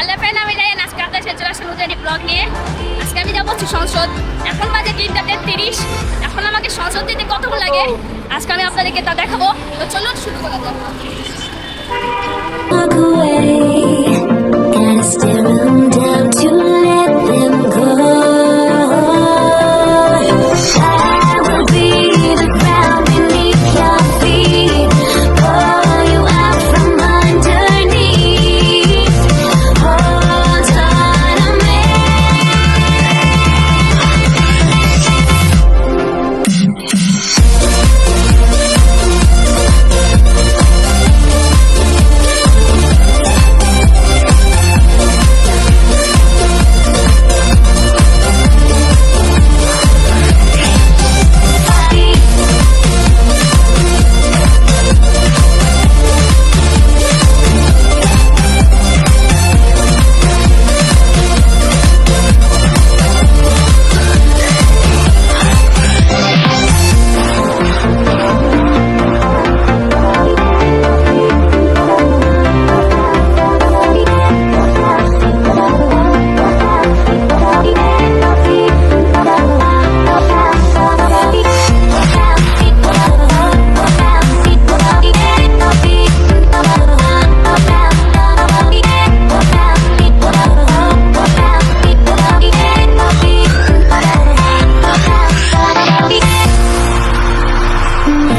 Hello friend, আমি Ryan. আজকে আপনাদের সাথে চলে আসলাম নতুন একটি ব্লগ নিয়ে। আজকে আমি যাবো সংসদ। এখন বাজে 3:30। এখন আমাকে সংসদ দিতে কতক্ষণ লাগে আজকে আমি আপনাদেরকে তা দেখাবো। তো চলুন শুরু করা যাক। Walk away, gotta stare 'em down to let them go. I will be the ground beneath your feet, pull you out from underneath. Hold on to me.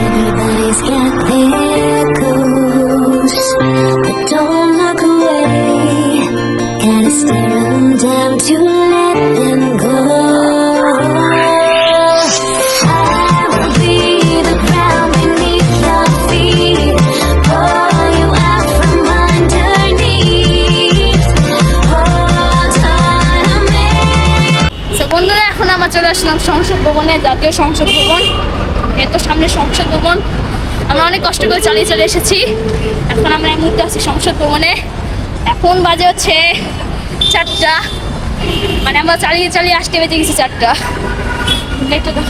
Everybody's got their goals, but don't look away. Gotta stare 'em down to let them go. I will be the ground beneath your feet, pull you out from underneath. Hold on to me. তো বন্ধুরা, এখন আমরা চলে আসলাম সংসদ ভবনে, জাতীয় সংসদ ভবন। এত সামনে সংসদ ভবন আমরা অনেক কষ্ট করে চালিয়ে চলে এসেছি। এখন আমরা এই মুহূর্তে আছি সংসদ ভবনে। এখন বাজে হচ্ছে 4টা, মানে আমরা চালিয়ে চালিয়ে আসতে বেজে গেছি 4টা। দেখতে তো